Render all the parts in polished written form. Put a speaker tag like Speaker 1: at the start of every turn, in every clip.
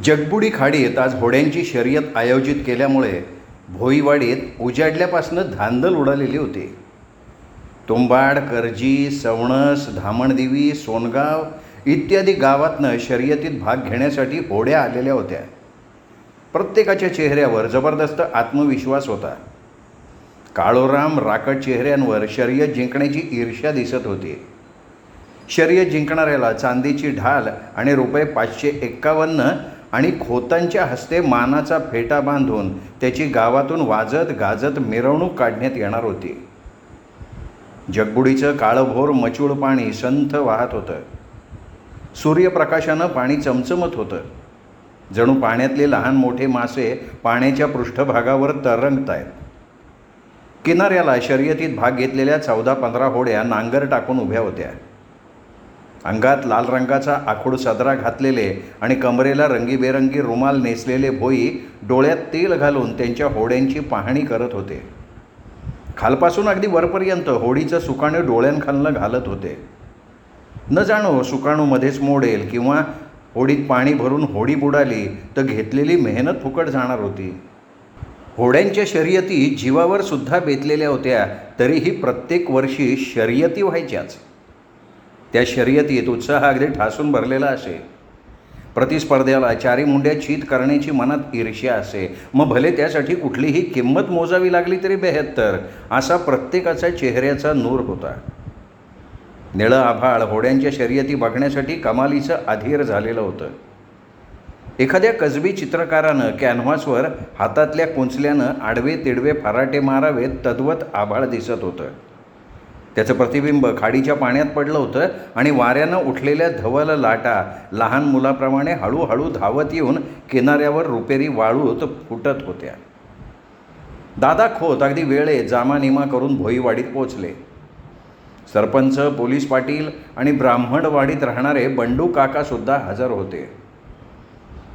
Speaker 1: जगबुडी खाडीत आज होड्यांची शर्यत आयोजित केल्यामुळे भोईवाडीत उजाडल्यापासून धांदल उडालेली होती. तुंबाड, करजी, सवणस, धामणदिवी, सोनगाव इत्यादी गावातनं शर्यतीत भाग घेण्यासाठी होड्या आलेल्या होत्या. प्रत्येकाच्या चेहऱ्यावर जबरदस्त आत्मविश्वास होता. काळोराम राकट चेहऱ्यांवर शर्यत जिंकण्याची ईर्ष्या दिसत होती. शर्यत जिंकणाऱ्याला चांदीची ढाल आणि ₹551 आणि खोतांच्या हस्ते मानाचा फेटा बांधून त्याची गावातून वाजत गाजत मिरवणूक काढण्यात येणार होती. जगबुडीचं काळभोर मचूळ पाणी संथ वाहत होतं. सूर्यप्रकाशानं पाणी चमचमत होतं. जणू पाण्यातले लहान मोठे मासे पाण्याच्या पृष्ठभागावर तरंगतायत. किनाऱ्याला शर्यतीत भाग घेतलेल्या 14-15 होड्या नांगर टाकून उभ्या होत्या. अंगात लाल रंगाचा आखूड सदरा घातलेले आणि कमरेला रंगीबेरंगी रुमाल नेसलेले भोई डोळ्यात तेल घालून त्यांच्या होड्यांची पाहणी करत होते. खालपासून अगदी वरपर्यंत होडीचं सुकाणू डोळ्यांखालनं घालत होते. न जाणो सुकाणू मध्येच मोडेल किंवा होडीत पाणी भरून होडी बुडाली तर घेतलेली मेहनत फुकट जाणार होती. होड्यांच्या शर्यती जीवावर सुद्धा बेतलेल्या होत्या, तरीही प्रत्येक वर्षी शर्यती व्हायच्याच. त्या शर्यतीत उत्साह अगदी ठासून भरलेला असे. प्रतिस्पर्ध्याला चारी मुंड्या चीत करण्याची मनात ईर्ष्या असे. मग भले त्यासाठी कुठलीही किंमत मोजावी लागली तरी बेहत्तर, असा प्रत्येकाचा चेहऱ्याचा नूर होता. निळं आभाळ होड्यांच्या शर्यती बघण्यासाठी कमालीचं अधीर झालेलं होतं. एखाद्या कसबी चित्रकारानं कॅनव्हासवर हातातल्या कुंचल्यानं आडवे तिडवे फराटे मारावेत तद्वत आभाळ दिसत होतं. त्याचं प्रतिबिंब खाडीच्या पाण्यात पडलं होतं आणि वाऱ्यानं उठलेल्या धवल लाटा लहान मुलाप्रमाणे हळूहळू धावत येऊन किनाऱ्यावर रुपेरी वाळूत फुटत होत्या. दादा खोत अगदी वेळेत जामानिमा करून भोईवाडीत पोचले. सरपंच, पोलीस पाटील आणि ब्राह्मणवाडीत राहणारे बंडू काकासुद्धा हजर होते.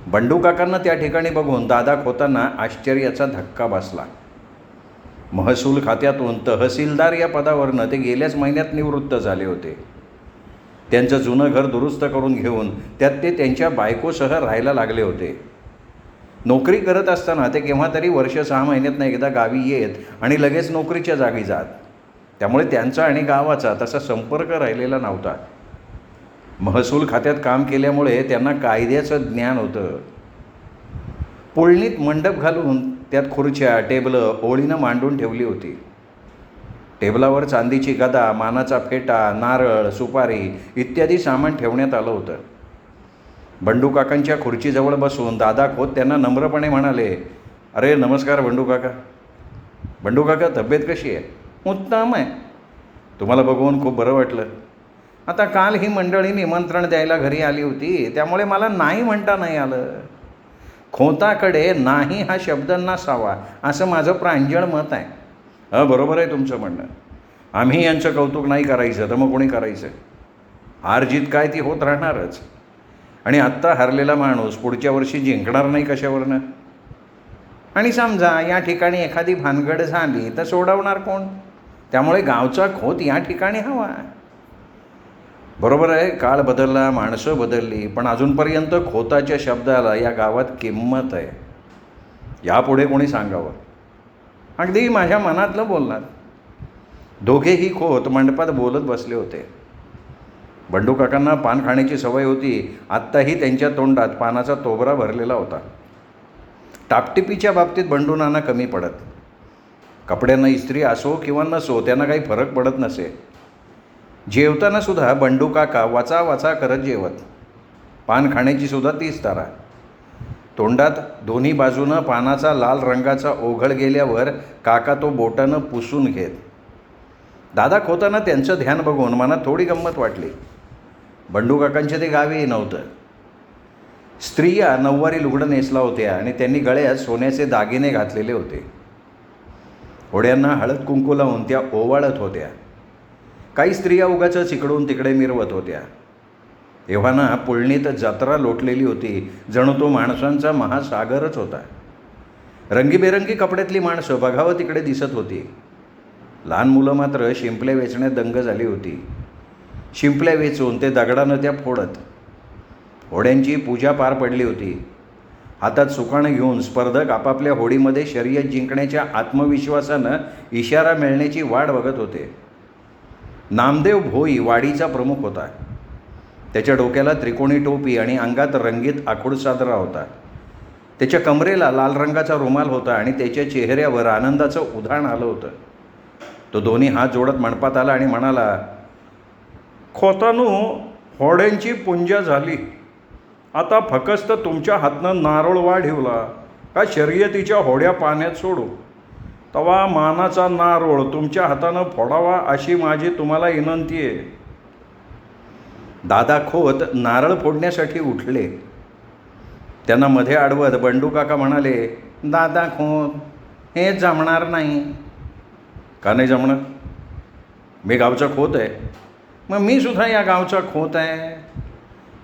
Speaker 1: बंडू काकांना त्या ठिकाणी बघून दादा खोतांना आश्चर्याचा धक्का बसला. महसूल खात्यातून तहसीलदार या पदावरनं ते गेल्याच महिन्यात निवृत्त झाले होते. त्यांचं जुनं घर दुरुस्त करून घेऊन त्यात ते त्यांच्या बायकोसह राहायला लागले होते. नोकरी करत असताना ते केव्हा तरी वर्ष 6 महिन्यातनं एकदा गावी येत आणि लगेच नोकरीच्या जागी जात. त्यामुळे त्यांचा आणि गावाचा तसा संपर्क राहिलेला नव्हता. महसूल खात्यात काम केल्यामुळे त्यांना कायद्याचं ज्ञान होतं. पुळणीत मंडप घालून त्यात खुर्च्या, टेबलं ओळीनं मांडून ठेवली होती. टेबलावर चांदीची गदा, मानाचा फेटा, नारळ, सुपारी इत्यादी सामान ठेवण्यात आलं होतं. बंडू काकांच्या खुर्चीजवळ बसून दादा खोत त्यांना नम्रपणे म्हणाले, "अरे नमस्कार बंडू काका." "बंडू काका, तब्येत कशी आहे?" "उत्तम आहे." "तुम्हाला बघून खूप बरं वाटलं." "आता काल ही मंडळी निमंत्रण द्यायला घरी आली होती, त्यामुळे मला नाही म्हणता नाही आलं." खोताकडे नाही हा शब्द नसावा असं माझं प्रांजळ मत आहे. बरोबर आहे तुमचं म्हणणं. आम्ही यांचं कौतुक नाही करायचं तर मग कोणी करायचं? हार जीत काय ती होत राहणारच. आणि आत्ता हरलेला माणूस पुढच्या वर्षी जिंकणार नाही कशावरनं? आणि समजा या ठिकाणी एखादी भानगड झाली तर सोडवणार कोण? त्यामुळे गावचा खोत या ठिकाणी हवा. बरोबर आहे, काळ बदलला, माणसं बदलली, पण अजूनपर्यंत खोताच्या शब्दाला या गावात किंमत आहे. यापुढे कोणी सांगावं? अगदी माझ्या मनातलं बोलणार. दोघेही खोत मंडपात बोलत बसले होते. बंडू काकांना पान खाण्याची सवय होती. आत्ताही त्यांच्या तोंडात पानाचा तोबरा भरलेला होता. टापटिपीच्या बाबतीत बंडू नाना कमी पडत. कपड्यांना इस्त्री असो किंवा नसो त्यांना काही फरक पडत नसे. जेवताना सुद्धा बंडू काका वाचा वाचा करत जेवत. पान खाण्याची सुद्धा तीच तारा. तोंडात दोन्ही बाजूनं पानाचा लाल रंगाचा ओघळ गेल्यावर काका तो बोटानं पुसून घेत. दादा खोताना त्यांचं ध्यान बघून मनात थोडी गंमत वाटली. बंडू काकांच्या ते गावी नव्हतं. स्त्रिया नऊवारी लुगडं नेसला होत्या आणि त्यांनी गळ्यात सोन्याचे दागिने घातलेले होते. होड्यांना हळद कुंकू लावून त्या ओवाळत होत्या. काही स्त्रिया उगाचच इकडून तिकडे मिरवत होत्या. एव्हाना पुळणीत जत्रा लोटलेली होती. जणू तो माणसांचा महासागरच होता. रंगीबेरंगी कपड्यातली माणसं बघावं तिकडे दिसत होती. लहान मुलं मात्र शिंपल्या वेचण्यात दंग झाली होती. शिंपल्या वेचून ते दगडानं त्या फोडत. होड्यांची पूजा पार पडली होती. हातात सुकाणं घेऊन स्पर्धक आपापल्या होडीमध्ये शर्यत जिंकण्याच्या आत्मविश्वासानं इशारा मिळण्याची वाट बघत होते. नामदेव भोई वाडीचा प्रमुख होता. त्याच्या डोक्याला त्रिकोणी टोपी आणि अंगात रंगीत आखूड सादरा होता. त्याच्या कमरेला लाल रंगाचा रुमाल होता आणि त्याच्या चेहऱ्यावर आनंदाचं उधाण आलं होतं. तो दोन्ही हात जोडत मंडपात आला आणि म्हणाला, खोतानू, होड्यांची पुंजा झाली. आता फकस्त तुमच्या हातनं नारळ वाढिवला का शर्यतीच्या होड्या पाण्यात सोडू. तवा मानाचा नारळ तुमच्या हातानं फोडावा अशी माझी तुम्हाला विनंती आहे. दादा खोत नारळ फोडण्यासाठी उठले. त्यांना मध्ये अडवत बंडू काका म्हणाले, दादा खोत, हे जमणार नाही. का नाही जमणार? मी गावचा खोत आहे. मग मी सुद्धा या गावचा खोत आहे.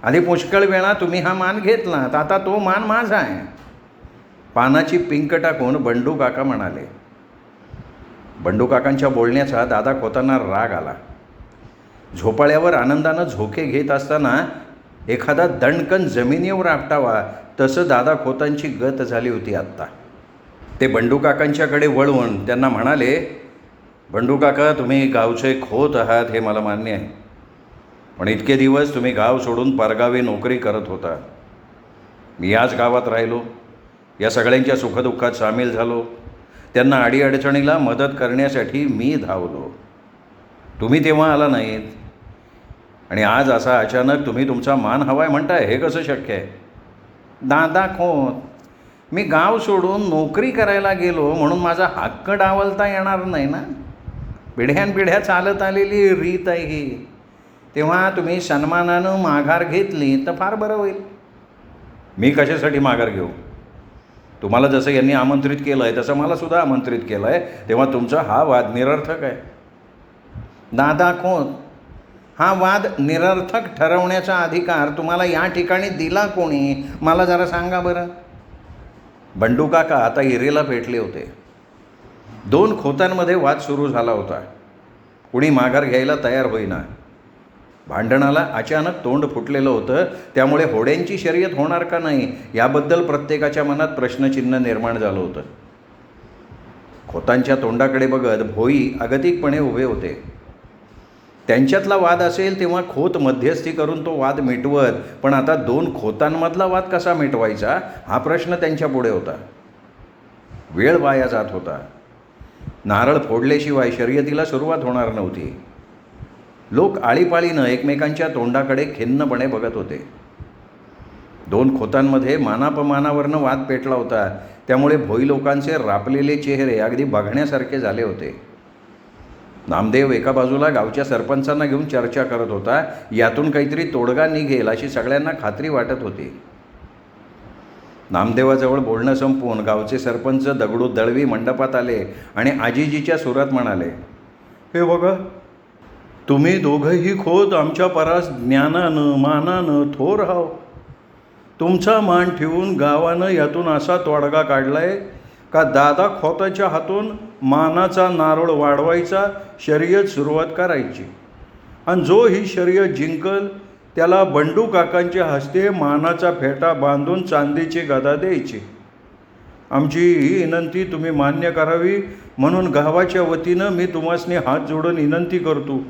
Speaker 1: आधी पुष्कळ वेळा तुम्ही हा मान घेतलात, आता तो मान माझा आहे. पानाची पिंक टाकून बंडू काका म्हणाले. बंडू काकांच्या बोलण्याचा दादा खोतांना राग आला. झोपाळ्यावर आनंदानं झोके घेत असताना एखादा दणकन जमिनीवर आपटावा तसं दादा खोतांची गत झाली होती आत्ता. ते बंडू काकांच्याकडे वळवून त्यांना म्हणाले, बंडू काका, तुम्ही गावचे खोत आहात हे मला मान्य आहे. पण इतके दिवस तुम्ही गाव सोडून परगावी नोकरी करत होता. मी याच गावात राहिलो, या सगळ्यांच्या सुखदुःखात सामील झालो. त्यांना अडीअडचणीला मदत करण्यासाठी मी धावलो. तुम्ही तेव्हा आला नाहीत आणि आज असा अचानक तुम्ही तुमचा मान हवाय म्हणताय, हे कसं शक्य आहे? दादा खोत, मी गाव सोडून नोकरी करायला गेलो म्हणून माझा हक्क डावलता येणार नाही ना. पिढ्यानपिढ्या चालत आलेली रीत आहे ही. तेव्हा तुम्ही सन्मानानं माघार घेतली तर फार बरं होईल. मी कशासाठी माघार घेऊ? तुम्हाला जसं यांनी आमंत्रित केलं आहे तसं मला सुद्धा आमंत्रित केलं आहे. तेव्हा तुमचा हा वाद निरर्थक आहे. दादा खोत, हा वाद निरर्थक ठरवण्याचा अधिकार तुम्हाला या ठिकाणी दिला कोणी? मला जरा सांगा बरं. बंडू काका आता इरेला पेटले होते. दोन खोतांमध्ये वाद सुरू झाला होता. कुणी माघार घ्यायला तयार होईना. भांडणाला अचानक तोंड फुटलेलं होतं. त्यामुळे होड्यांची शर्यत होणार का नाही याबद्दल प्रत्येकाच्या मनात प्रश्नचिन्ह निर्माण झालं होतं. खोतांच्या तोंडाकडे बघत भोई अगतिकपणे उभे होते. त्यांच्यातला वाद असेल तेव्हा खोत मध्यस्थी करून तो वाद मिटवत, पण आता दोन खोतांमधला वाद कसा मिटवायचा हा प्रश्न त्यांच्या पुढे होता. वेळ वाया जात होता. नारळ फोडल्याशिवाय शर्यतीला सुरुवात होणार नव्हती. लोक आळीपाळीनं एकमेकांच्या तोंडाकडे खिन्नपणे बघत होते. दोन खोतांमध्ये मानापमानावरनं वाद पेटला होता. त्यामुळे भोई लोकांचे रापलेले चेहरे अगदी बघण्यासारखे झाले होते. नामदेव एका बाजूला गावच्या सरपंचांना घेऊन चर्चा करत होता. यातून काहीतरी तोडगा निघेल अशी सगळ्यांना खात्री वाटत होती. नामदेवाजवळ बोलणं संपवून गावचे सरपंच दगडू दळवी मंडपात आले आणि आजीजीच्या सुरात म्हणाले, हे बघा, तुम्ही दोघंही खोत आमच्या परास ज्ञानानं मानानं थोर हाव. तुमचा मान ठेवून गावानं यातून असा तोडगा काढलाय का दादा खोताच्या हातून मानाचा नारळ वाढवायचा, शर्यत सुरुवात करायची आणि जो ही शर्यत जिंकल त्याला बंडू काकांच्या हस्ते मानाचा फेटा बांधून चांदीची गदा द्यायची. आमची ही विनंती तुम्ही मान्य करावी म्हणून गावाच्या वतीनं मी तुम्हासनी हात जोडून विनंती करतो.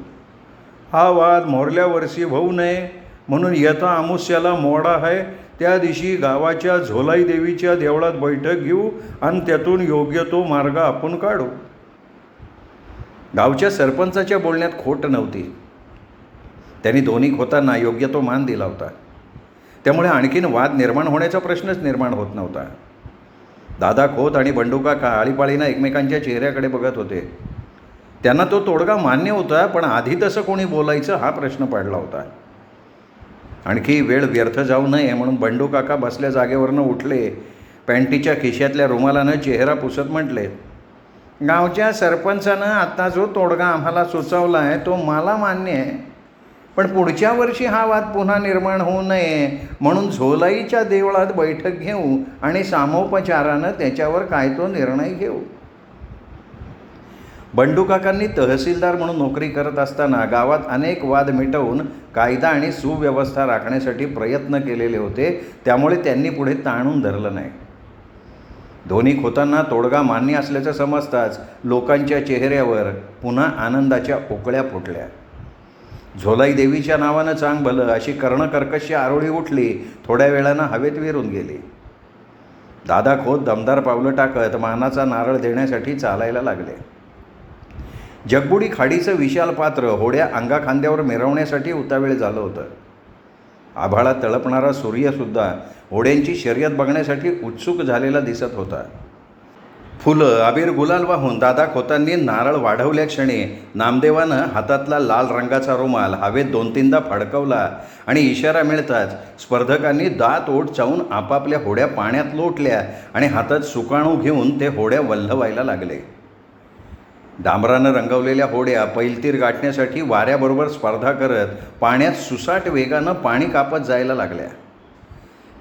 Speaker 1: हा वाद मोरल्या वर्षी होऊ नये म्हणून येता अमावस्याला मोडा आहे. त्या दिवशी गावाच्या झोलाई देवीच्या देवळात बैठक घेऊ आणि त्यातून योग्य तो मार्ग आपण काढू. गावच्या सरपंचाच्या बोलण्यात खोट नव्हती. त्यांनी दोन्ही खोतांना योग्य तो मान दिला होता. त्यामुळे आणखीन वाद निर्माण होण्याचा प्रश्नच निर्माण होत नव्हता. दादा खोत आणि बंडू काका आळीपाळीनं एकमेकांच्या चेहऱ्याकडे बघत होते. त्यांना तो तोडगा मान्य होता, पण आधी तसं कोणी बोलायचं हा प्रश्न पडला होता. आणखी वेळ व्यर्थ जाऊ नये म्हणून बंडू काका बसल्या जागेवरनं उठले. पॅन्टीच्या खिशातल्या रुमालानं चेहरा पुसत म्हटले, गावच्या सरपंचानं आता जो तोडगा आम्हाला सुचवला आहे तो मला मान्य आहे, पण पुढच्या वर्षी हा वाद पुन्हा निर्माण होऊ नये म्हणून झोलाईच्या देवळात बैठक घेऊ आणि सामोपचारानं त्याच्यावर काय तो निर्णय घेऊ. बंडू काकांनी तहसीलदार म्हणून नोकरी करत असताना गावात अनेक वाद मिटवून कायदा आणि सुव्यवस्था राखण्यासाठी प्रयत्न केलेले होते. त्यामुळे त्यांनी पुढे ताणून धरलं नाही. दोन्ही खोतांना तोडगा मान्य असल्याचं समजताच लोकांच्या चेहऱ्यावर पुन्हा आनंदाच्या ओकळ्या फुटल्या. झोलाई देवीच्या नावानं चांग भलं अशी कर्णकर्कश आरोळी उठली. थोड्या वेळानं हवेत विरून गेली. दादा खोत दमदार पावलं टाकत मानाचा नारळ देण्यासाठी चालायला लागले. जगबुडी खाडीचं विशाल पात्र होड्या अंगाखांद्यावर मिरवण्यासाठी उतावीळ झालं होतं. आभाळात तळपणारा सूर्यसुद्धा होड्यांची शर्यत बघण्यासाठी उत्सुक झालेला दिसत होता. फुलं अबीर गुलाल वाहून दादा खोतांनी नारळ वाढवल्या क्षणी नामदेवानं हातातला लाल रंगाचा रुमाल हवेत 2-3दा फडकवला आणि इशारा मिळताच स्पर्धकांनी दात ओठ चावून आपापल्या होड्या पाण्यात लोटल्या आणि हातात सुकाणू घेऊन ते होड्या वल्हवायला लागले. डांबरानं रंगवलेल्या होड्या पैलतीर गाठण्यासाठी वाऱ्याबरोबर स्पर्धा करत पाण्यात सुसाट वेगानं पाणी कापत जायला लागल्या.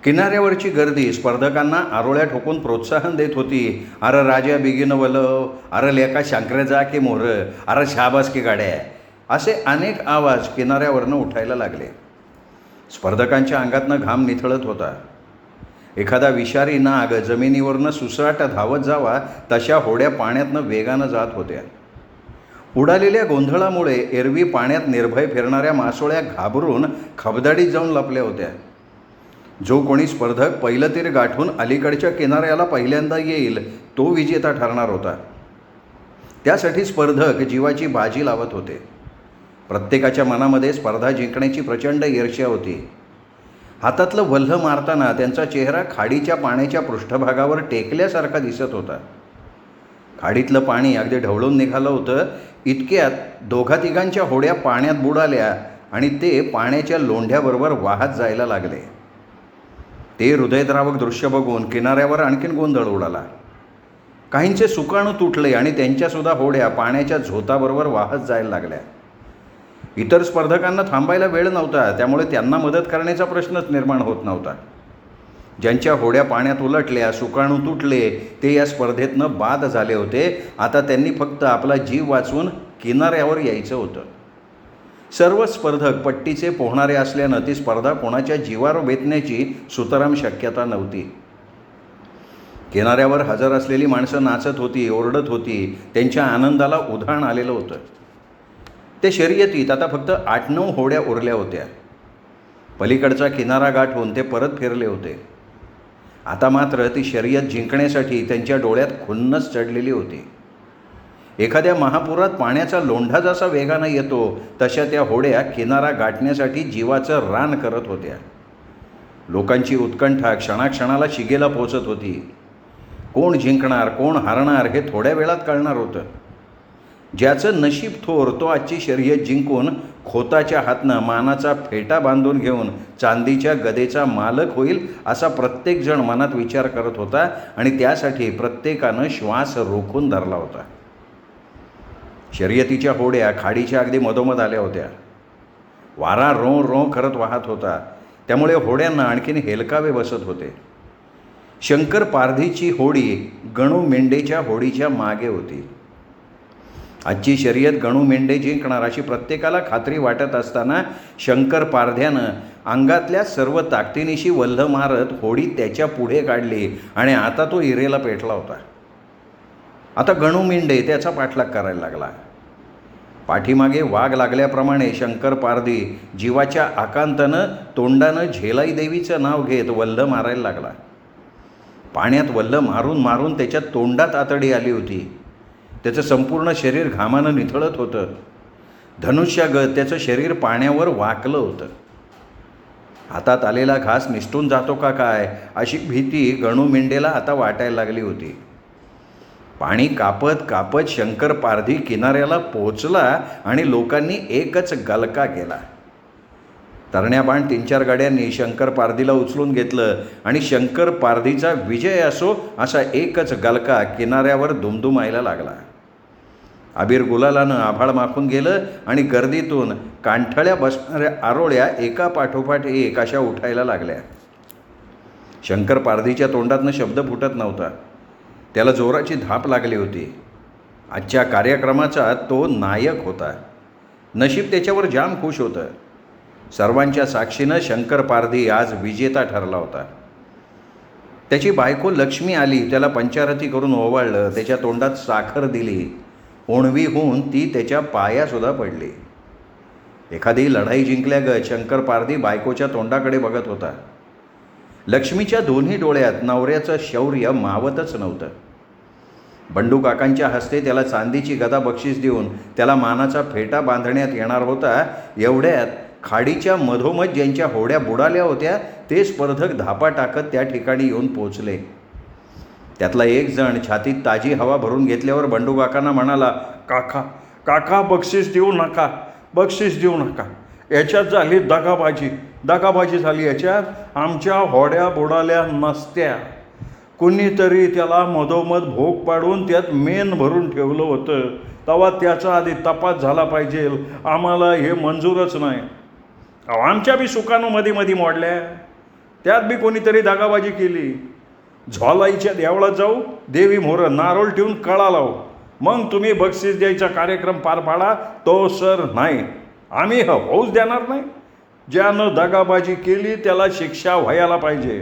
Speaker 1: किनाऱ्यावरची गर्दी स्पर्धकांना आरोळ्या ठोकून प्रोत्साहन देत होती. अरे राजा बिगीनं वलव, अरे लेका शंकरे जा की मोर, अरे शाबास की गाड्या, असे अनेक आवाज किनाऱ्यावरनं उठायला लागले. स्पर्धकांच्या अंगातनं घाम निथळत होता. एखादा विषारी नाग जमिनीवरनं सुसाट धावत जावा तशा होड्या पाण्यातनं वेगानं जात होत्या. उडालेल्या गोंधळामुळे एरवी पाण्यात निर्भय फिरणाऱ्या मासोळ्या घाबरून खबदाडीत जाऊन लपल्या होत्या. जो कोणी स्पर्धक पहिलं तीर गाठून अलीकडच्या किनाऱ्याला पहिल्यांदा येईल तो विजेता ठरणार होता. त्यासाठी स्पर्धक जीवाची बाजी लावत होते. प्रत्येकाच्या मनामध्ये स्पर्धा जिंकण्याची प्रचंड ईर्ष्या होती. हातातलं वल्ह मारताना त्यांचा चेहरा खाडीच्या पाण्याच्या पृष्ठभागावर टेकल्यासारखा दिसत होता. खाडीतलं पाणी अगदी ढवळून निघालं होतं. इतक्यात दोघा-तिघांच्या होड्या पाण्यात बुडाल्या आणि ते पाण्याच्या लोंढ्याबरोबर वाहत जायला लागले. ते हृदयद्रावक दृश्य बघून किनाऱ्यावर आणखीन गोंधळ उडाला. काहींचे सुकाणू तुटले आणि त्यांच्यासुद्धा होड्या पाण्याच्या झोताबरोबर वाहत जायला लागल्या. इतर स्पर्धकांना थांबायला वेळ नव्हता, त्यामुळे त्यांना मदत करण्याचा प्रश्नच निर्माण होत नव्हता. ज्यांच्या होड्या पाण्यात उलटल्या, सुकाणू तुटले, ते या स्पर्धेतनं बाद झाले होते. आता त्यांनी फक्त आपला जीव वाचवून किनाऱ्यावर यायचं होतं. सर्व स्पर्धक पट्टीचे पोहणारे असल्यानं ती स्पर्धा कोणाच्या जीवावर बेतण्याची सुतराम शक्यता नव्हती. किनाऱ्यावर हजर असलेली माणसं नाचत होती, ओरडत होती. त्यांच्या आनंदाला उधाण आलेलं होतं. ते शर्यतीत आता फक्त 8-9 होड्या उरल्या होत्या. पलीकडचा किनारा गाठून ते परत फिरले होते. आता मात्र ती शर्यत जिंकण्यासाठी त्यांच्या डोळ्यात खुन्नस चढलेली होती. एखाद्या महापुरात पाण्याचा लोंढा जसा वेगानं येतो तशा त्या होड्या किनारा गाठण्यासाठी जीवाचं रान करत होत्या. लोकांची उत्कंठा क्षणाक्षणाला शिगेला पोचत होती. कोण जिंकणार, कोण हारणार हे थोड्या वेळात कळणार होतं. ज्याचं नशीब थोर तो आजची शर्यत जिंकून खोताच्या हातनं मानाचा फेटा बांधून घेऊन चांदीच्या गदेचा मालक होईल असा प्रत्येकजण मनात विचार करत होता आणि त्यासाठी प्रत्येकानं श्वास रोखून धरला होता. शर्यतीच्या होड्या खाडीच्या अगदी मधोमध आल्या होत्या. वारा रों रों करत वाहत होता, त्यामुळे होड्यांना आणखीन हेलकावे बसत होते. शंकर पारधीची होडी गणू मेंढेच्या होडीच्या मागे होती. आजची शर्यत गणू मेंढे जिंकणार अशी प्रत्येकाला खात्री वाटत असताना शंकर पारध्यानं अंगातल्या सर्व ताकदीनिशी वल्ह मारत होडी त्याच्या पुढे काढली आणि आता तो इरेला पेटला होता. आता गणू मेंढे त्याचा पाठलाग करायला लागला. पाठीमागे वाघ लागल्याप्रमाणे शंकर पारधी जीवाच्या आकांतानं तोंडानं झेलाई देवीचं नाव घेत वल्ह मारायला लागला. पाण्यात वल्ह मारून मारून त्याच्या तोंडात आतडी आली होती. त्याचं संपूर्ण शरीर घामानं निथळत होतं. धनुष्यागत त्याचं शरीर पाण्यावर वाकलं होतं. हातात आलेला घास निसटून जातो का काय अशी भीती गणू मेंढेला आता वाटायला लागली होती. पाणी कापत कापत शंकर पारधी किनाऱ्याला पोचला आणि लोकांनी एकच गलका केला. तरण्याबाण 3-4 गाड्यांनी शंकर पारधीला उचलून घेतलं आणि शंकर पारधीचा विजय असो असा एकच गलका किनाऱ्यावर दुमदुमायला लागला. अबीर गुलालानं आभाळ माखून गेलं आणि गर्दीतून कांठळ्या बसणाऱ्या आरोळ्या एका पाठोपाठ एक अशा उठायला लागल्या. शंकर पारधीच्या तोंडातनं शब्द फुटत नव्हता. त्याला जोराची धाप लागली होती. आजच्या कार्यक्रमाचा तो नायक होता. नशीब त्याच्यावर जाम खुश होतं. सर्वांच्या साक्षीनं शंकर पारधी आज विजेता ठरला होता. त्याची बायको लक्ष्मी आली, त्याला पंचारती करून ओवाळलं, त्याच्या तोंडात साखर दिली. ओणवी होऊन ती त्याच्या पायासुद्धा पडली. एखादी लढाई जिंकल्यागत शंकर पारधी बायकोच्या तोंडाकडे बघत होता. लक्ष्मीच्या दोन्ही डोळ्यात नवऱ्याचं शौर्य मावतच नव्हतं. बंडू काकांच्या हस्ते त्याला चांदीची गदा बक्षीस देऊन त्याला मानाचा फेटा बांधण्यात येणार होता. एवढ्यात खाडीच्या मधोमध ज्यांच्या होड्या बुडाल्या होत्या ते स्पर्धक धापा टाकत त्या ठिकाणी येऊन पोचले. त्यातला एक जण छातीत ताजी हवा भरून घेतल्यावर बंडू काकांना म्हणाला, काका काका बक्षीस देऊ नका, बक्षीस देऊ नका. याच्यात झाली दगाबाजी झाली. याच्यात आमच्या होड्या बुडाल्या नसत्या. कुणीतरी त्याला मधोमध भोग पाडून त्यात मेण भरून ठेवलं होतं. तेव्हा त्याचा आधी तपास झाला पाहिजे. आम्हाला हे मंजूरच नाही. आमच्या बी सुकानं मध्ये मोडल्या, त्यात बी कोणीतरी दगाबाजी केली. झोलाईच्या देवळात जाऊ, देवी मोहर नारोल ठेवून कळा लावू, मग तुम्ही बक्षीस द्यायचा कार्यक्रम पार पाडा. तो सर नाही, आम्ही होऊच देणार नाही. ज्यानं दगाबाजी केली त्याला शिक्षा व्हायला पाहिजे.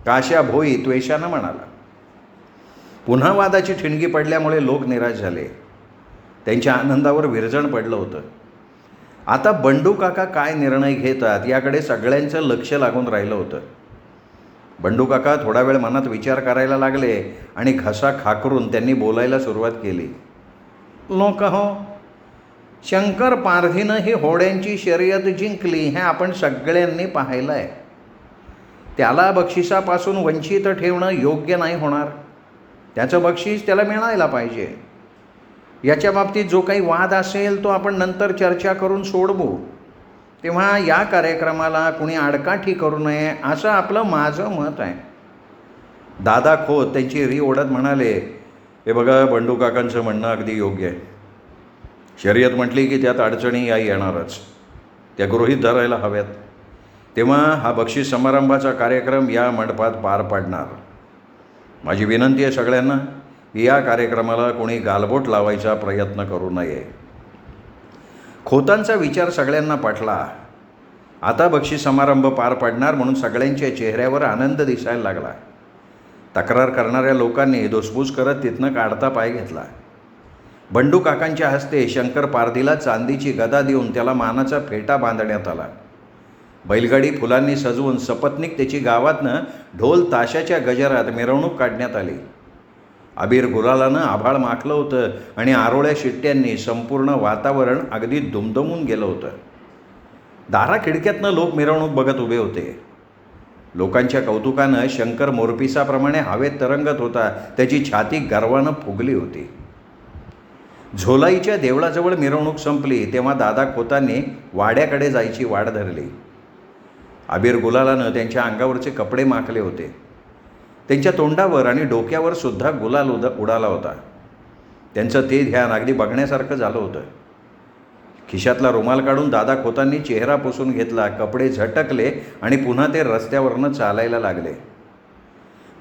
Speaker 1: काश्या भोई त्वेषानं म्हणाला. पुन्हा वादाची ठिणगी पडल्यामुळे लोक निराश झाले. त्यांच्या आनंदावर विरजण पडलं होतं. आता बंडू काका काय निर्णय घेतात याकडे सगळ्यांचं लक्ष लागून राहिलं होतं. बंडू काका थोडा वेळ मनात विचार करायला लागले आणि घसा खाकरून त्यांनी बोलायला सुरुवात केली. लोक हो, शंकर पारधीनं ही होड्यांची शर्यत जिंकली हे आपण सगळ्यांनी पाहिलं आहे. त्याला बक्षिसापासून वंचित ठेवणं योग्य नाही होणार. त्याचं बक्षीस त्याला मिळायला पाहिजे. याच्या बाबतीत जो काही वाद असेल तो आपण नंतर चर्चा करून सोडवू. तेव्हा या कार्यक्रमाला कुणी आडकाठी करू नये असं आपलं माझं मत आहे. दादा खोत त्यांची री ओढत म्हणाले, हे बघा, बंडू काकांचं म्हणणं अगदी योग्य आहे. शर्यत म्हटली की त्यात अडचणी या येणारच, त्या गृहीत धरायला हव्यात. तेव्हा हा बक्षीस समारंभाचा कार्यक्रम या मंडपात पार पाडणार. माझी विनंती आहे सगळ्यांना, या कार्यक्रमाला कोणी गालबोट लावायचा प्रयत्न करू नये. खोतांचा विचार सगळ्यांना पटला. आता बक्षीस समारंभ पार पाडणार म्हणून सगळ्यांच्या चेहऱ्यावर आनंद दिसायला लागला. तक्रार करणाऱ्या लोकांनी धुसफूस करत तिथनं काढता पाय घेतला. बंडू काकांच्या हस्ते शंकर पारधीला चांदीची गदा देऊन त्याला मानाचा फेटा बांधण्यात आला. बैलगाडी फुलांनी सजवून सपत्नीक त्याची गावातनं ढोल ताशाच्या गजरात मिरवणूक काढण्यात आली. अबीर गुलालानं आभाळ माखलं होतं आणि आरोळ्या शिट्ट्यांनी संपूर्ण वातावरण अगदी दुमदमून गेलं होतं. दारा खिडक्यातनं लोक मिरवणूक बघत उभे होते. लोकांच्या कौतुकानं शंकर मोरपिसाप्रमाणे हवेत तरंगत होता. त्याची छाती गर्वानं फुगली होती. झोलाईच्या देवळाजवळ मिरवणूक संपली तेव्हा दादा खोतांनी वाड्याकडे जायची वाट धरली. अबीर गुलालानं त्यांच्या अंगावरचे कपडे माखले होते. त्यांच्या तोंडावर आणि डोक्यावर सुद्धा गुलाल उडाला होता. त्यांचं ते ध्यान अगदी बघण्यासारखं झालं होतं. खिशातला रुमाल काढून दादा खोतांनी चेहरा पुसून घेतला. कपडे झटकले आणि पुन्हा ते रस्त्यावरनं चालायला लागले.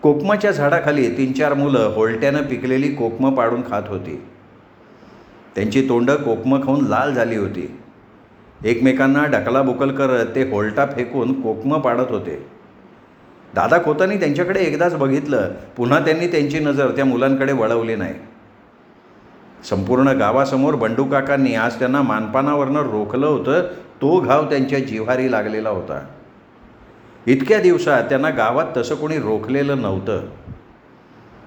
Speaker 1: कोकमाच्या झाडाखाली 3-4 मुलं होलट्यानं पिकलेली कोकमं पाडून खात होती. त्यांची तोंडं कोकमं खाऊन लाल झाली होती. एकमेकांना ढकलाबुकल करत ते होलटा फेकून कोकमं पाडत होते. दादा खोतांनी त्यांच्याकडे एकदाच बघितलं. पुन्हा त्यांनी त्यांची नजर त्या मुलांकडे वळवली नाही. संपूर्ण गावासमोर बंडू काकांनी आज त्यांना मानपानावरनं रोखलं होतं. तो घाव त्यांच्या जिव्हारी लागलेला होता. इतक्या दिवसात त्यांना गावात तसं कोणी रोखलेलं नव्हतं.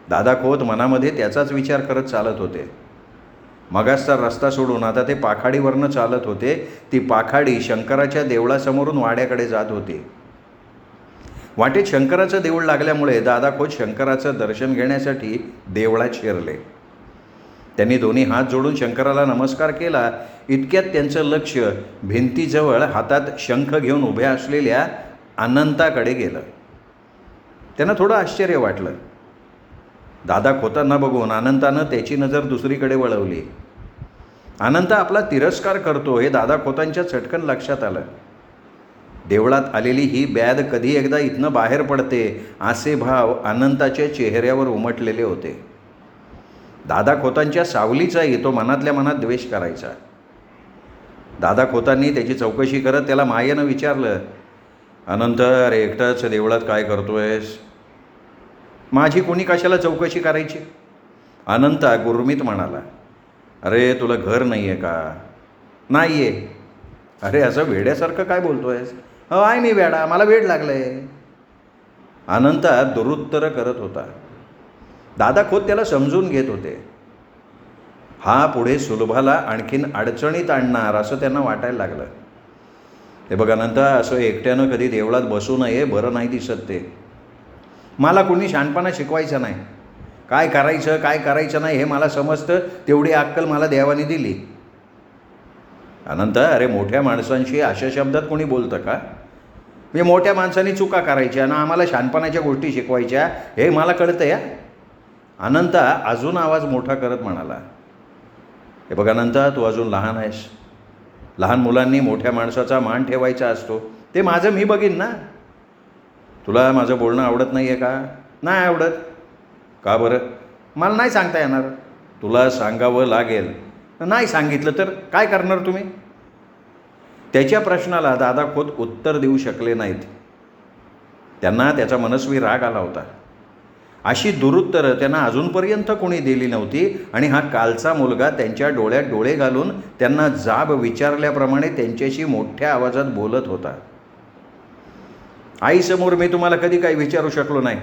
Speaker 1: दादा खोत मनामध्ये त्याचाच विचार करत चालत होते. मगासचा रस्ता सोडून आता ते पाखाडीवरनं चालत होते. ती पाखाडी शंकराच्या देवळासमोरून वाड्याकडे जात होती. वाटेत शंकराचं देऊळ लागल्यामुळे दादा खोत शंकराचं दर्शन घेण्यासाठी देवळात शिरले. त्यांनी दोन्ही हात जोडून शंकराला नमस्कार केला. इतक्यात त्यांचं लक्ष भिंतीजवळ हातात शंख घेऊन उभ्या असलेल्या अनंताकडे गेलं. त्यांना थोडं आश्चर्य वाटलं. दादा खोतांना बघून अनंतानं त्याची नजर दुसरीकडे वळवली. अनंत आपला तिरस्कार करतो हे दादा खोतांच्या चटकन लक्षात आलं. देवळात आलेली ही ब्याद कधी एकदा इथनं बाहेर पडते असे भाव अनंताच्या चेहऱ्यावर उमटलेले होते. दादा खोतांच्या सावलीचाही तो मनातल्या मनात द्वेष करायचा. दादा खोतांनी त्याची चौकशी करत त्याला मायेनं विचारलं, अनंत, अरे एकटाच देवळात काय करतोयस? माझी कोणी कशाला चौकशी करायची? अनंत गुरमीत म्हणाला, अरे तुला घर नाही आहे का? नाही आहे. अरे असं वेड्यासारखं काय बोलतोयस? हो आहे मी वेडा, मला वेड लागलं आहे. अनंत दुरुत्तरं करत होता. दादा खोत त्याला समजून घेत होते. हा पुढे सुलभाला आणखीन अडचणीत आणणार असं त्यांना वाटायला लागलं. हे बघा अनंत, असं एकट्यानं कधी देवळात बसू नये, बरं नाही दिसत ते. मला कोणी शहाणपणा शिकवायचा नाही. काय करायचं काय करायचं नाही हे मला समजतं, तेवढी अक्कल मला देवाने दिली. अनंत, अरे मोठ्या माणसांशी अशा शब्दात कोणी बोलतं का? म्हणजे मोठ्या माणसांनी चुका करायच्या ना आम्हाला शहाणपणाच्या गोष्टी शिकवायच्या, हे मला कळतं या. अनंत अजून आवाज मोठा करत म्हणाला, हे बघा अनंत, तू अजून लहान आहेस. लहान मुलांनी मोठ्या माणसाचा मान ठेवायचा असतो. ते माझं मी बघीन ना. तुला माझं बोलणं आवडत नाही आहे का? नाही आवडत. का बरं? मला नाही सांगता येणार. तुला सांगावं लागेल. नाही सांगितलं तर काय करणार तुम्ही? त्याच्या प्रश्नाला दादा खोत उत्तर देऊ शकले नाहीत. त्यांना त्याचा मनस्वी राग आला होता. अशी दुरुत्तरं त्यांना अजूनपर्यंत कोणी दिली नव्हती आणि हा कालचा मुलगा त्यांच्या डोळ्यात डोळे घालून त्यांना जाब विचारल्याप्रमाणे त्यांच्याशी मोठ्या आवाजात बोलत होता. आईसमोर मी तुम्हाला कधी काही विचारू शकलो नाही.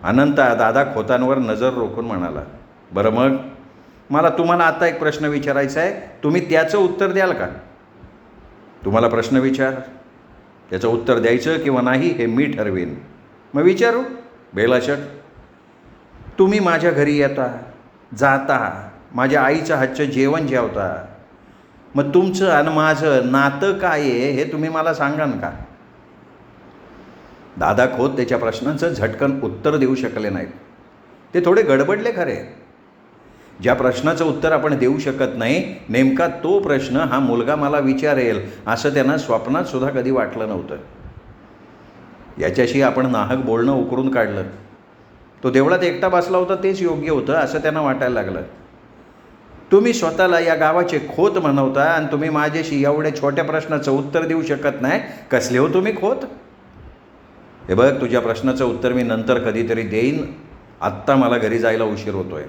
Speaker 1: अनंत दादा खोतांवर नजर रोखून म्हणाला, बरं मग मला तुम्हाला आत्ता एक प्रश्न विचारायचा आहे, तुम्ही त्याचं उत्तर द्याल का? तुम्हाला प्रश्न विचार, त्याचं उत्तर द्यायचं किंवा नाही हे मी ठरवेन. मग विचारू. बेलाशक, तुम्ही माझ्या घरी येता जाता, माझ्या आईच्या हातचं जेवण जेवता, मग तुमचं आणि माझं नातं काय आहे हे तुम्ही मला सांगान का? दादा खोत त्याच्या प्रश्नांचं झटकन उत्तर देऊ शकले नाहीत. ते थोडे गडबडले खरे. ज्या प्रश्नाचं उत्तर आपण देऊ शकत नाही, नेमका तो प्रश्न हा मुलगा मला विचारेल असं त्यांना स्वप्नात सुद्धा कधी वाटलं नव्हतं. याच्याशी आपण नाहक बोलणं उकरून काढलं. तो देवळात एकटा बसला होता तेच योग्य होतं असं त्यांना वाटायला लागलं. तुम्ही स्वतःला या गावाचे खोत म्हणवता आणि तुम्ही माझ्याशी एवढ्या छोट्या प्रश्नाचं उत्तर देऊ शकत नाही. कसले हो तुम्ही खोत? हे बघ, तुझ्या प्रश्नाचं उत्तर मी नंतर कधीतरी देईन. आत्ता मला घरी जायला उशीर होतोय.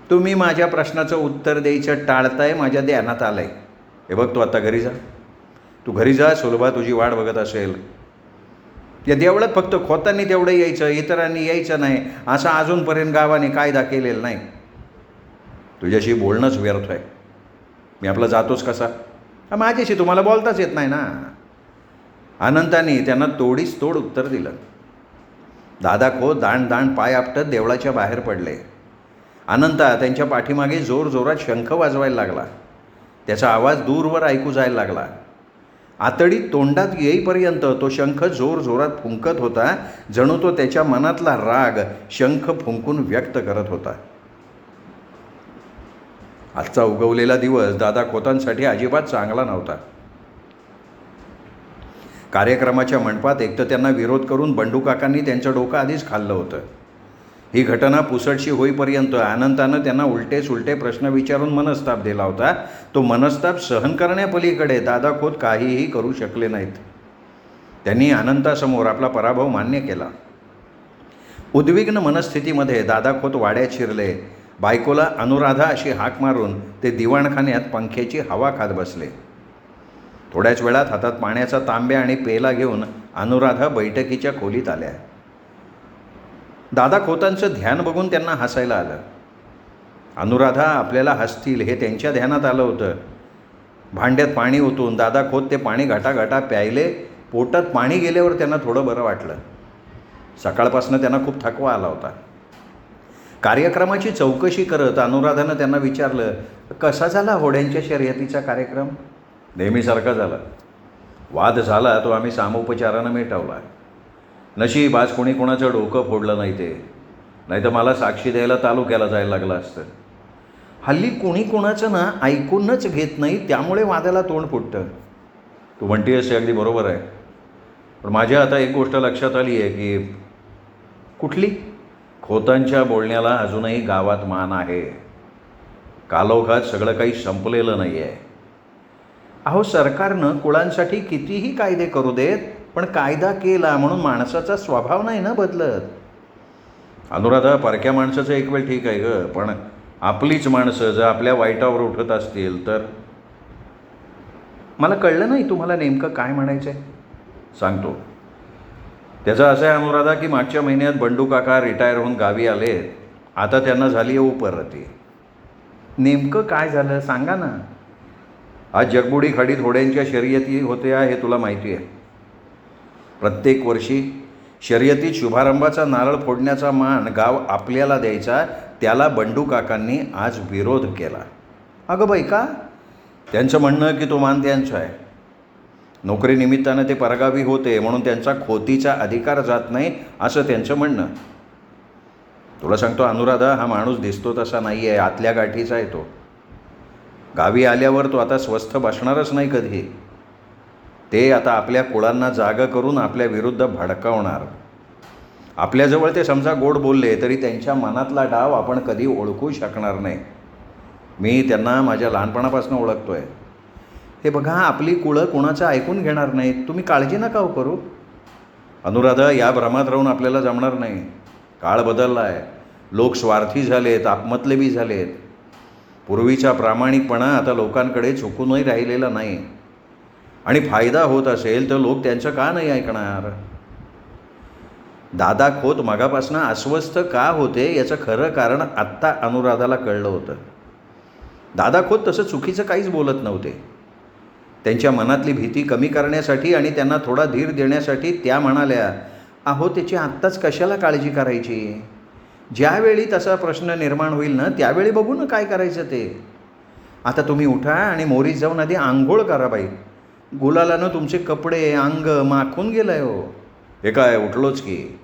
Speaker 1: तुम्ही माझ्या प्रश्नाचं उत्तर द्यायचं टाळताय, माझ्या ध्यानात आलं आहे. हे बघ, तू आत्ता घरी जा. तू घरी जा, सुलभा तुझी वाट बघत असेल. या देवळात फक्त खोतांनी तेवढं यायचं, इतरांनी यायचं नाही असं अजूनपर्यंत गावाने कायदा केलेला नाही. तुझ्याशी बोलणंच व्यर्थ आहे. मी आपला जातोच कसा? माझ्याशी तुम्हाला बोलताच येत नाही ना. अनंताने त्यांना तोडीस तोड उत्तर दिलं. दादा खोत दाण दाण पाय आपटत देवळाच्या बाहेर पडले. अनंता त्यांच्या पाठीमागे जोरजोरात शंख वाजवायला लागला. त्याचा आवाज दूरवर ऐकू जायला लागला. आतडी तोंडात येईपर्यंत तो शंख जोरजोरात फुंकत होता, जणू तो त्याच्या मनातला राग शंख फुंकून व्यक्त करत होता. आजचा उगवलेला दिवस दादा खोतांसाठी अजिबात चांगला नव्हता. कार्यक्रमाच्या मंडपात एकतर त्यांना विरोध करून बंडू काकांनी त्यांचं डोकं आधीच खाल्लं होतं. ही घटना पुसटशी होईपर्यंत अनंतानं त्यांना उलटे सुलटे प्रश्न विचारून मनस्ताप दिला होता. तो मनस्ताप सहन करण्यापलीकडे दादा खोत काहीही करू शकले नाहीत. त्यांनी अनंतासमोर आपला पराभव मान्य केला. उद्विग्न मनस्थितीमध्ये दादा खोत वाड्यात शिरले. बायकोला अनुराधा अशी हाक मारून ते दिवाणखान्यात पंख्याची हवा खात बसले. थोड्याच वेळात हातात पाण्याचा तांब्या आणि पेला घेऊन अनुराधा बैठकीच्या खोलीत आल्या. दादा खोतांचं ध्यान बघून त्यांना हसायला आलं. अनुराधा आपल्याला हसतील हे त्यांच्या ध्यानात आलं होतं. भांड्यात पाणी ओतून दादा खोत ते पाणी घाटाघाटा प्यायले. पोटात पाणी गेल्यावर त्यांना थोडं बरं वाटलं. सकाळपासून त्यांना खूप थकवा आला होता. कार्यक्रमाची चौकशी करत अनुराधानं त्यांना विचारलं, कसा झाला होड्यांच्या शर्यतीचा कार्यक्रम? नेहमीसारखा झाला. वाद झाला तो आम्ही सामोपचारानं मिटवला. नशीब आज कोणी कोणाचं डोकं फोडलं नाही ते, नाही तर मला साक्षी द्यायला तालुक्याला जायला लागलं असतं. हल्ली कोणी कोणाचं ना ऐकूनच घेत नाही, त्यामुळे वादाला तोंड फुटतं. तू म्हणतेस ते अगदी बरोबर आहे. पण माझ्या आता एक गोष्ट लक्षात आली आहे की कुठली? खोतांच्या बोलण्याला अजूनही गावात मान आहे. कालौघात सगळं काही संपलेलं नाही आहे. अहो, सरकारनं कुळांसाठी कितीही कायदे करू देत, पण कायदा केला म्हणून माणसाचा स्वभाव नाही ना बदलत. अनुराधा, परक्या माणसाचं एक वेळ ठीक आहे गं, पण आपलीच माणसं जर आपल्या वाईटावर उठत असतील तर. मला कळलं नाही तुम्हाला नेमकं काय म्हणायचं आहे. सांगतो. त्याचं असं आहे अनुराधा की मागच्या महिन्यात बंडू काका रिटायर होऊन गावी आले. आता त्यांना झाली आहे उपरती. नेमकं काय झालं सांगा ना. आज जगबुडी खडीत होड्यांच्या शर्यती होत्या हे तुला माहिती आहे. प्रत्येक वर्षी शर्यतीत शुभारंभाचा नारळ फोडण्याचा मान गाव आपल्याला द्यायचा, त्याला बंडू काकांनी आज विरोध केला. अगं बाई, का? त्यांचं म्हणणं की तो मान त्यांचा आहे. नोकरीनिमित्तानं ते परगावी होते म्हणून त्यांचा खोतीचा अधिकार जात नाही असं त्यांचं म्हणणं. तुला सांगतो अनुराधा, हा माणूस दिसतो तसा नाही आहे, आतल्या गाठीचा आहे तो. गावी आल्यावर तो आता स्वस्थ बसणारच नाही कधी. ते आता आपल्या कुळांना जागा करून आपल्या विरुद्ध भडकावणार. आपल्याजवळ ते समजा गोड बोलले तरी त्यांच्या मनातला डाव आपण कधी ओळखू शकणार नाही. मी त्यांना माझ्या लहानपणापासून ओळखतो आहे. हे बघा, आपली कुळं कुणाचं ऐकून घेणार नाहीत. तुम्ही काळजी नका करू. अनुराधा, या भ्रमात राहून आपल्याला जमणार नाही. काळ बदलला आहे. लोक स्वार्थी झालेत, आत्मतलेबी झालेत. पूर्वीचा प्रामाणिकपणा आता लोकांकडे चुकूनही राहिलेला नाही. आणि फायदा होत असेल तर लोक त्यांचं का नाही ऐकणार. दादा खोत मगापासून अस्वस्थ का होते याचं खरं कारण आत्ता अनुराधाला कळलं होतं. दादा खोत तसं चुकीचं काहीच बोलत नव्हते. त्यांच्या मनातली भीती कमी करण्यासाठी आणि त्यांना थोडा धीर देण्यासाठी त्या म्हणाल्या, अहो, त्याची आत्ताच कशाला काळजी करायची. ज्यावेळी तसा प्रश्न निर्माण होईल ना त्यावेळी बघू ना काय करायचं ते. आता तुम्ही उठा आणि मोरीत जाऊन आधी आंघोळ करा बाई. गुलालानं तुमचे कपडे अंग माखून गेलं आहे हो. हे काय, उठलोच की.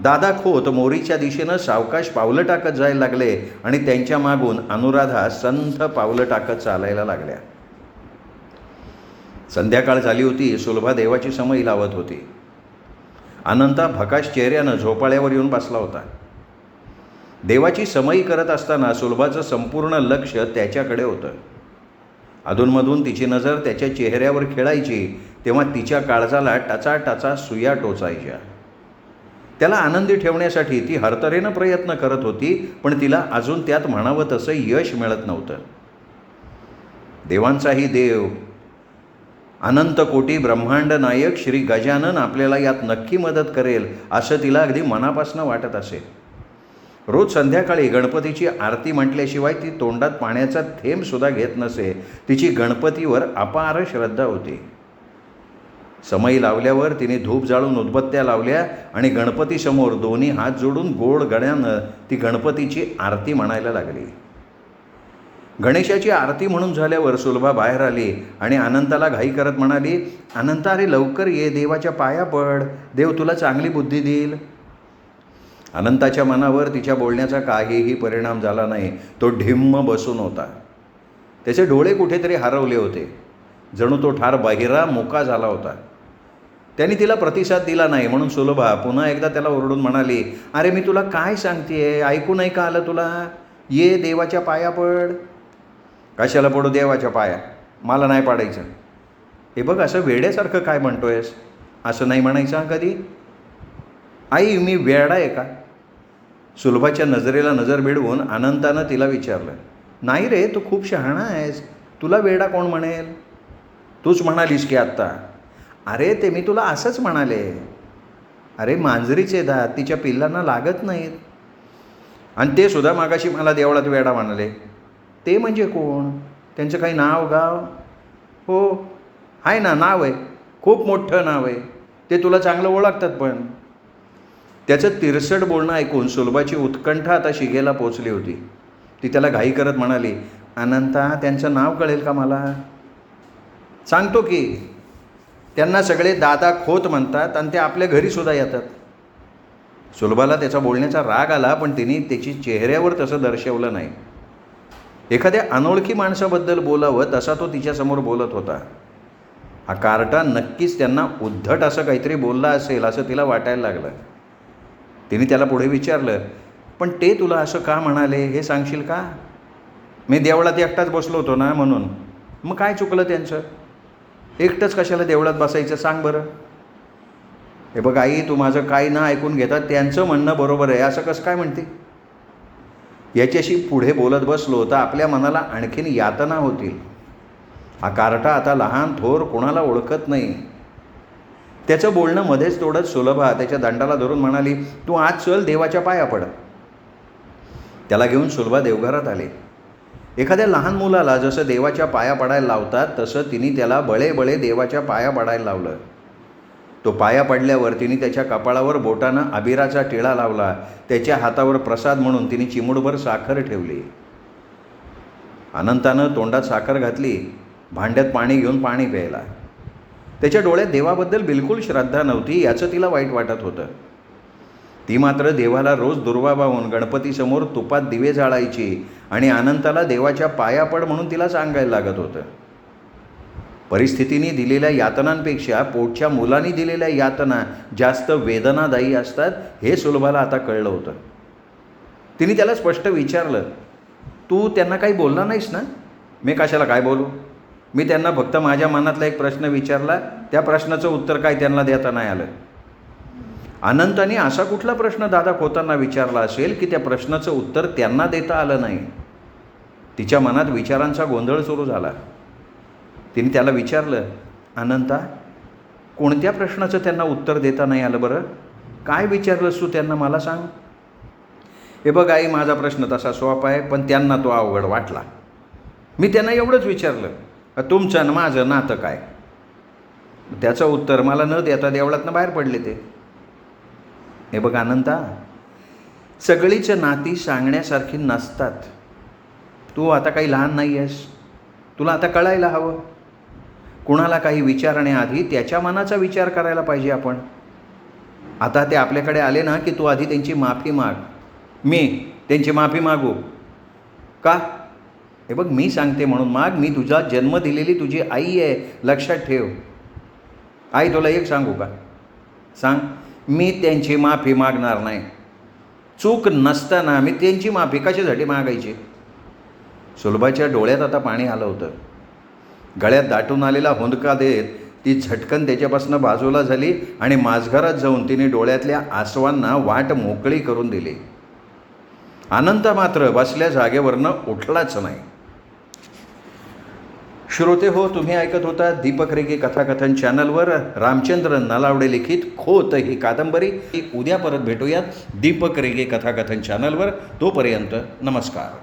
Speaker 1: दादा खोत मोरीच्या दिशेनं सावकाश पावलं टाकत जायला लागले आणि त्यांच्या मागून अनुराधा संथ पावलं टाकत चालायला लागल्या. संध्याकाळ झाली होती. सुलभा देवाची समई लावत होती. अनंता भकाश चेहऱ्यानं झोपाळ्यावर येऊन बसला होता. देवाची समई करत असताना सुलभाचं संपूर्ण लक्ष त्याच्याकडे होतं. अधूनमधून तिची नजर त्याच्या चेहऱ्यावर खेळायची तेव्हा तिच्या काळजाला टचाटचा सुया टोचायच्या. त्याला आनंदी ठेवण्यासाठी ती हरतऱ्हेनं प्रयत्न करत होती, पण तिला अजून त्यात म्हणावं तसं यश मिळत नव्हतं. देवांचाही देव, अनंत कोटी ब्रह्मांड नायक श्री गजानन आपल्याला यात नक्की मदत करेल असं तिला अगदी मनापासून वाटत असेल. रोज संध्याकाळी गणपतीची आरती म्हटल्याशिवाय ती तोंडात पाण्याचा थेंबसुद्धा घेत नसे. तिची गणपतीवर अपार श्रद्धा होती. समई लावल्यावर तिने धूप जाळून उदबत्त्या लावल्या आणि गणपतीसमोर दोन्ही हात जोडून गोड गळ्यानं ती गणपतीची आरती म्हणायला लागली. गणेशाची आरती म्हणून झाल्यावर सुलभा बाहेर आली आणि अनंताला घाई करत म्हणाली, अनंता, अरे लवकर ये, देवाच्या पाया पड. देव तुला चांगली बुद्धी देईल. अनंताच्या मनावर तिच्या बोलण्याचा काहीही परिणाम झाला नाही. तो ढिम्म बसून होता. त्याचे डोळे कुठेतरी हरवले होते. जणू तो ठार बहिरा मुका झाला होता. त्याने तिला प्रतिसाद दिला नाही म्हणून सुलभा पुन्हा एकदा त्याला ओरडून म्हणाली, अरे मी तुला काय सांगतेय, ऐकू नाही का आलं तुला? ये, देवाच्या पाया पड. कशाला पडू देवाच्या पाया? मला नाही पाडायचं. हे बघ, असं वेड्यासारखं काय म्हणतोयस? असं नाही म्हणायचं कधी. आई, मी वेडा आहे का? सुलभाच्या नजरेला नजर भिडवून अनंतानं तिला विचारलं. नाही रे, तू खूप शहाणा आहेस. तुला वेडा कोण म्हणेल? तूच म्हणालीस की आत्ता. अरे ते मी तुला असंच म्हणाले. अरे मांजरीचे दात तिच्या पिल्लांना लागत नाहीत. आणि ते सुद्धा मागाशी मला देवळात वेडा म्हणाले. ते म्हणजे कोण? त्यांचं काही नाव गाव? हो आहे ना, नाव आहे, खूप मोठं नाव आहे. ते तुला चांगलं ओळखतात. पण त्याचं तिरसट बोलणं ऐकून सुलभाची उत्कंठा आता शिगेला पोचली होती. ती त्याला घाई करत म्हणाली, अनंता, त्यांचं नाव कळेल का मला? सांगतो की. त्यांना सगळे दादा खोत म्हणतात आणि ते आपल्या घरीसुद्धा येतात. सुलभाला त्याचा बोलण्याचा राग आला, पण तिने त्याची चेहऱ्यावर तसं दर्शवलं नाही. एखाद्या अनोळखी माणसाबद्दल बोलावं तसा तो तिच्यासमोर बोलत होता. हा कार्टा नक्कीच त्यांना उद्धट असं काहीतरी बोलला असेल असं तिला वाटायला लागलं. तिने त्याला पुढे विचारलं, पण ते तुला असं का म्हणाले हे सांगशील का? मी देवळात एकटाच बसलो होतो ना म्हणून. मग काय चुकलं त्यांचं? एकटंच कशाला देवळात बसायचं सांग बरं. हे बघ आई, तू माझं काही ना ऐकून घेतात, त्यांचं म्हणणं बरोबर आहे असं कसं काय म्हणते? याच्याशी पुढे बोलत बसलो तर आपल्या मनाला आणखीन यातना होतील. हा कार्टा आता लहान थोर कोणाला ओळखत नाही. त्याचं बोलणं मध्येच तोडत सुलभा त्याच्या दंडाला धरून म्हणाली, तू आज चल, देवाच्या पाया पड. त्याला घेऊन सुलभा देवघरात आले. एखाद्या लहान मुलाला जसं देवाच्या पाया पडायला लावतात तसं तिने त्याला बळे देवाच्या पाया पडायला लावलं. तो पाया पडल्यावर तिने त्याच्या कपाळावर बोटानं अबिराचा टिळा लावला. त्याच्या हातावर प्रसाद म्हणून तिने चिमूटभर साखर ठेवली. अनंतानं तोंडात साखर घातली, भांड्यात पाणी घेऊन पाणी प्यायला. त्याच्या डोळ्यात देवाबद्दल बिलकुल श्रद्धा नव्हती याचं तिला वाईट वाटत होतं. ती मात्र देवाला रोज दुर्वा वाहून गणपतीसमोर तुपात दिवे जाळायची आणि अनंताला देवाच्या पाया पड म्हणून तिला सांगायला लागत होतं. परिस्थितीने दिलेल्या यातनांपेक्षा पोटच्या मुलांनी दिलेल्या यातना जास्त वेदनादायी असतात हे सुलभाला आता कळलं होतं. तिने त्याला स्पष्ट विचारलं, तू त्यांना काही बोलला नाहीस ना? मी कशाला काय बोलू? मी त्यांना फक्त माझ्या मनातला एक प्रश्न विचारला, त्या प्रश्नाचं उत्तर काय त्यांना देता नाही आलं. अनंताने असा कुठला प्रश्न दादा खोतांना विचारला असेल की त्या प्रश्नाचं उत्तर त्यांना देता आलं नाही? तिच्या मनात विचारांचा गोंधळ सुरू झाला. तिने त्याला विचारलं, अनंता, कोणत्या प्रश्नाचं त्यांना उत्तर देता नाही आलं बरं? काय विचारलंस तू त्यांना मला सांग. हे बघ आई, माझा प्रश्न तसा सोपा आहे पण त्यांना तो अवघड वाटला. मी त्यांना एवढंच विचारलं, तुमचं आणि माझं नातं काय? त्याचं उत्तर मला न देता देवळातनं बाहेर पडले ते. हे बघ अनंता, सगळीच नाती सांगण्यासारखी नसतात. तू आता काही लहान नाही आहेस, तुला आता कळायला हवं. कुणाला काही विचारण्याआधी त्याच्या मनाचा विचार करायला पाहिजे आपण. आता ते आपल्याकडे आले ना की तू आधी त्यांची माफी माग. मी त्यांची माफी मागू का? हे बघ, मी सांगते म्हणून माग. मी तुझा जन्म दिलेली तुझी आई आहे, लक्षात ठेव. आई, तुला एक सांगू का? सांग. मी त्यांची माफी मागणार नाही. चूक नसताना मी त्यांची माफी कशासाठी मागायची? सुलभाच्या डोळ्यात आता पाणी आलं होतं. गळ्यात दाटून आलेला हुंदका देत ती झटकन त्याच्यापासून बाजूला झाली आणि माझघरात जाऊन तिने डोळ्यातल्या आसवांना वाट मोकळी करून दिली. अनंत मात्र बसल्या जागेवरनं उठलाच नाही. श्रोते हो, तुम्ही ऐकत होता दीपक रेगे कथाकथन चॅनलवर रामचंद्र नलावडे लिखित खोत ही कादंबरी. उद्या परत भेटूयात दीपक रेगे कथाकथन चॅनलवर. तोपर्यंत नमस्कार.